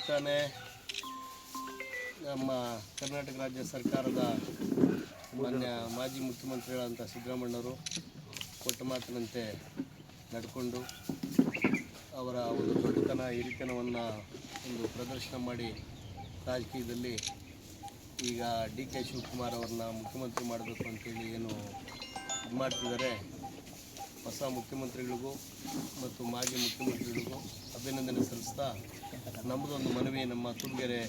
ತಾನೇ ನಮ್ಮ ಕರ್ನಾಟಕ ರಾಜ್ಯ ಸರ್ಕಾರದ ಮಾನ್ಯ ಮಾಜಿ ಮುಖ್ಯಮಂತ್ರಿಗಳಂಥ ಸಿದ್ದರಾಮಯ್ಯನವರು ಕೊಟ್ಟ ಮಾತಿನಂತೆ ನಡ್ಕೊಂಡು ಅವರ ಒಂದು ದೊಡ್ಡತನ ಹಿರಿತನವನ್ನು ಒಂದು ಪ್ರದರ್ಶನ ಮಾಡಿ ರಾಜಕೀಯದಲ್ಲಿ ಈಗ ಡಿ ಕೆ ಶಿವಕುಮಾರ್ ಅವ್ರನ್ನ ಮುಖ್ಯಮಂತ್ರಿ ಮಾಡಬೇಕು ಅಂತೇಳಿ ಏನು ಇದು ಮಾಡ್ತಿದ್ದಾರೆ. ಹೊಸ ಮುಖ್ಯಮಂತ್ರಿಗಳಿಗೂ ಮತ್ತು ಮಾಜಿ ಮುಖ್ಯಮಂತ್ರಿಗಳಿಗೂ ಅಭಿನಂದನೆ ಸಲ್ಲಿಸ್ತಾ ನಮ್ಮದೊಂದು ಮನವಿ, ನಮ್ಮ ತುಮಗೆರೆ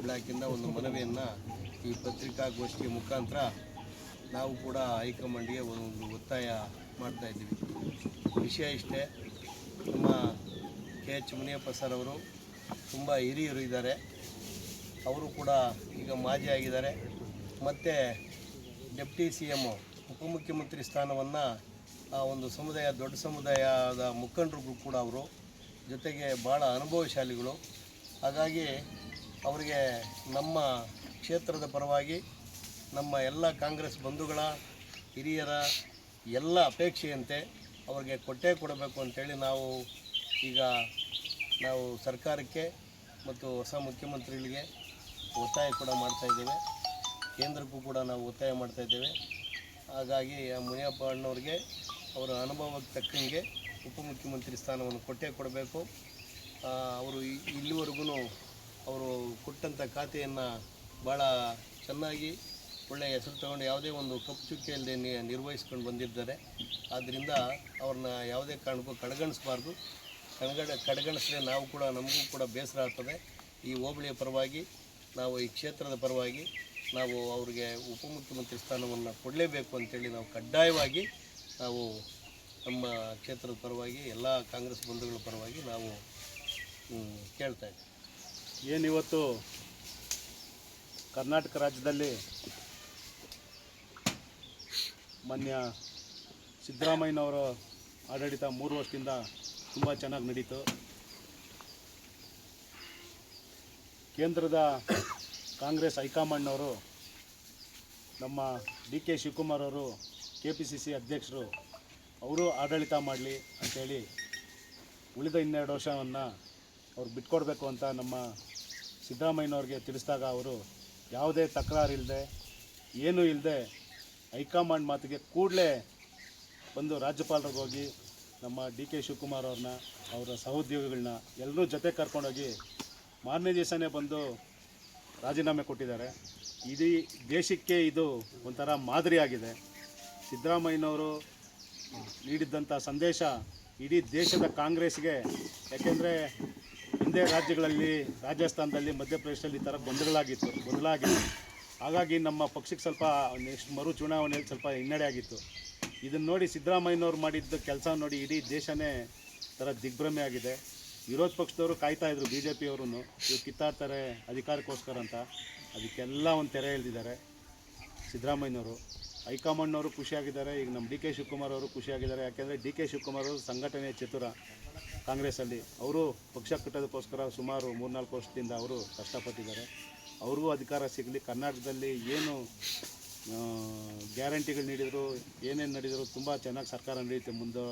ಬ್ಲಾಕಿಂದ ಒಂದು ಮನವಿಯನ್ನು ಈ ಪತ್ರಿಕಾಗೋಷ್ಠಿಯ ಮುಖಾಂತರ ನಾವು ಕೂಡ ಹೈಕಮಾಂಡ್ಗೆ ಒಂದು ಒತ್ತಾಯ ಮಾಡ್ತಾಯಿದ್ದೀವಿ. ವಿಷಯ ಇಷ್ಟೇ, ನಮ್ಮ ಕೆ ಎಚ್ ಮುನಿಯಪ್ಪ ಸರ್ ಅವರು ತುಂಬ ಹಿರಿಯರು ಇದ್ದಾರೆ. ಅವರು ಕೂಡ ಈಗ ಮಾಜಿ ಆಗಿದ್ದಾರೆ. ಮತ್ತು ಡೆಪ್ಟಿ ಸಿ ಎಮ್ ಉಪಮುಖ್ಯಮಂತ್ರಿ ಸ್ಥಾನವನ್ನು ಆ ಒಂದು ಸಮುದಾಯ, ದೊಡ್ಡ ಸಮುದಾಯದ ಮುಖಂಡರಿಗೂ ಕೂಡ ಅವರು ಜೊತೆಗೆ ಭಾಳ ಅನುಭವಶಾಲಿಗಳು. ಹಾಗಾಗಿ ಅವರಿಗೆ ನಮ್ಮ ಕ್ಷೇತ್ರದ ಪರವಾಗಿ ನಮ್ಮ ಎಲ್ಲ ಕಾಂಗ್ರೆಸ್ ಬಂಧುಗಳ ಹಿರಿಯರ ಎಲ್ಲ ಅಪೇಕ್ಷೆಯಂತೆ ಅವರಿಗೆ ಕೊಟ್ಟೇ ಕೊಡಬೇಕು ಅಂತೇಳಿ ನಾವು ಸರ್ಕಾರಕ್ಕೆ ಮತ್ತು ಹೊಸ ಮುಖ್ಯಮಂತ್ರಿಗಳಿಗೆ ಒತ್ತಾಯ ಕೂಡ ಮಾಡ್ತಾಯಿದ್ದೇವೆ. ಕೇಂದ್ರಕ್ಕೂ ಕೂಡ ನಾವು ಒತ್ತಾಯ ಮಾಡ್ತಾಯಿದ್ದೇವೆ. ಹಾಗಾಗಿ ಮುನಿಯಪ್ಪ ಅಣ್ಣವ್ರಿಗೆ ಅವರ ಅನುಭವಕ್ಕೆ ತಕ್ಕಂಗೆ ಉಪಮುಖ್ಯಮಂತ್ರಿ ಸ್ಥಾನವನ್ನು ಕೊಟ್ಟೇ ಕೊಡಬೇಕು. ಅವರು ಇಲ್ಲಿವರೆಗೂ ಅವರು ಕೊಟ್ಟಂಥ ಖಾತೆಯನ್ನು ಭಾಳ ಚೆನ್ನಾಗಿ ಒಳ್ಳೆಯ ಹೆಸರು ತಗೊಂಡು ಯಾವುದೇ ಒಂದು ಕಪ್ಪು ಚುಕ್ಕೆ ಇಲ್ಲದೆ ನಿರ್ವಹಿಸ್ಕೊಂಡು ಬಂದಿದ್ದಾರೆ. ಆದ್ದರಿಂದ ಅವ್ರನ್ನ ಯಾವುದೇ ಕಾರಣಕ್ಕೂ ಕಡೆಗಣಿಸಬಾರ್ದು. ಕಡೆಗಣಿಸಿದ್ರೆ ನಮಗೂ ಕೂಡ ಬೇಸರ ಆಗ್ತದೆ. ಈ ಹೋಬಳಿಯ ಪರವಾಗಿ, ನಾವು ಈ ಕ್ಷೇತ್ರದ ಪರವಾಗಿ ನಾವು ಅವ್ರಿಗೆ ಉಪಮುಖ್ಯಮಂತ್ರಿ ಸ್ಥಾನವನ್ನು ಕೊಡಲೇಬೇಕು ಅಂತೇಳಿ ನಾವು ಕಡ್ಡಾಯವಾಗಿ ನಾವು ನಮ್ಮ ಕ್ಷೇತ್ರದ ಪರವಾಗಿ ಎಲ್ಲ ಕಾಂಗ್ರೆಸ್ ಬಂಧುಗಳ ಪರವಾಗಿ ನಾವು ಕೇಳ್ತಾ ಇದ್ದೀವಿ. ಏನಿವತ್ತು ಕರ್ನಾಟಕ ರಾಜ್ಯದಲ್ಲಿ ಮಾನ್ಯ ಸಿದ್ದರಾಮಯ್ಯನವರ ಆಡಳಿತ 3 ವರ್ಷದಿಂದ ತುಂಬ ಚೆನ್ನಾಗಿ ನಡೀತು. ಕೇಂದ್ರದ ಕಾಂಗ್ರೆಸ್ ಹೈಕಮಾಂಡ್ನವರು ನಮ್ಮ ಡಿ ಕೆ ಶಿವಕುಮಾರ್ ಅವರು KPCC ಅಧ್ಯಕ್ಷರು ಅವರು ಆಡಳಿತ ಮಾಡಲಿ ಅಂಥೇಳಿ ಉಳಿದ 12 ವರ್ಷವನ್ನು ಅವ್ರು ಬಿಟ್ಕೊಡ್ಬೇಕು ಅಂತ ನಮ್ಮ ಸಿದ್ದರಾಮಯ್ಯನವ್ರಿಗೆ ತಿಳಿಸಿದಾಗ ಅವರು ಯಾವುದೇ ತಕರಾರಿಲ್ಲದೆ ಏನೂ ಇಲ್ಲದೆ ಹೈಕಮಾಂಡ್ ಮಾತಿಗೆ ಕೂಡಲೇ ಬಂದು ರಾಜ್ಯಪಾಲರಿಗೆ ಹೋಗಿ ನಮ್ಮ ಡಿ ಕೆ ಶಿವಕುಮಾರ್ ಅವ್ರನ್ನ, ಅವರ ಸಹೋದ್ಯೋಗಿಗಳನ್ನ ಎಲ್ಲರೂ ಜೊತೆ ಕರ್ಕೊಂಡೋಗಿ ಮಾರನೇ ದಿವಸನೇ ಬಂದು ರಾಜೀನಾಮೆ ಕೊಟ್ಟಿದ್ದಾರೆ. ಇಡೀ ದೇಶಕ್ಕೆ ಇದು ಒಂಥರ ಮಾದರಿಯಾಗಿದೆ. ಸಿದ್ದರಾಮಯ್ಯನವರು ನೀಡಿದ್ದಂಥ ಸಂದೇಶ ಇಡೀ ದೇಶದ ಕಾಂಗ್ರೆಸ್ಗೆ, ಯಾಕೆಂದರೆ ಹಿಂದೆ ರಾಜ್ಯಗಳಲ್ಲಿ, ರಾಜಸ್ಥಾನದಲ್ಲಿ, ಮಧ್ಯಪ್ರದೇಶದಲ್ಲಿ ಈ ಥರ ಬದಲಾಗಿತ್ತು. ಹಾಗಾಗಿ ನಮ್ಮ ಪಕ್ಷಕ್ಕೆ ಸ್ವಲ್ಪ ನೆಕ್ಸ್ಟ್ ಮರು ಚುನಾವಣೆಯಲ್ಲಿ ಸ್ವಲ್ಪ ಹಿನ್ನಡೆ ಆಗಿತ್ತು. ಇದನ್ನು ನೋಡಿ ಸಿದ್ದರಾಮಯ್ಯನವ್ರು ಮಾಡಿದ್ದ ಕೆಲಸ ನೋಡಿ ಇಡೀ ದೇಶನೇ ಥರ ದಿಗ್ಭ್ರಮೆ ಆಗಿದೆ. ವಿರೋಧ ಪಕ್ಷದವರು ಕಾಯ್ತಾಯಿದ್ರು, BJPಯವರು ಇವ್ರು ಕಿತ್ತಾಡ್ತಾರೆ ಅಧಿಕಾರಕ್ಕೋಸ್ಕರ ಅಂತ. ಅದಕ್ಕೆಲ್ಲ ಒಂದು ತೆರೆ ಎಳೆದಿದ್ದಾರೆ ಸಿದ್ದರಾಮಯ್ಯನವರು. ಹೈಕಮಾಂಡ್ನವರು ಖುಷಿಯಾಗಿದ್ದಾರೆ. ಈಗ ನಮ್ಮ ಡಿ ಕೆ ಶಿವಕುಮಾರ್ ಅವರು ಖುಷಿಯಾಗಿದ್ದಾರೆ. ಯಾಕೆಂದರೆ ಡಿ ಕೆ ಶಿವಕುಮಾರ್ ಅವರು ಸಂಘಟನೆ ಚತುರ ಕಾಂಗ್ರೆಸ್ಸಲ್ಲಿ. ಅವರು ಪಕ್ಷ ಕಟ್ಟೋದಕ್ಕೋಸ್ಕರ ಸುಮಾರು 3-4 ವರ್ಷದಿಂದ ಅವರು ಕಷ್ಟಪಟ್ಟಿದ್ದಾರೆ. ಅವ್ರಿಗೂ ಅಧಿಕಾರ ಸಿಗಲಿ. ಕರ್ನಾಟಕದಲ್ಲಿ ಏನು ಗ್ಯಾರಂಟಿಗಳು ನೀಡಿದರು, ಏನೇನು ನಡೆದರು, ತುಂಬ ಚೆನ್ನಾಗಿ ಸರ್ಕಾರ ನಡೆಯುತ್ತೆ ಮುಂದೆ.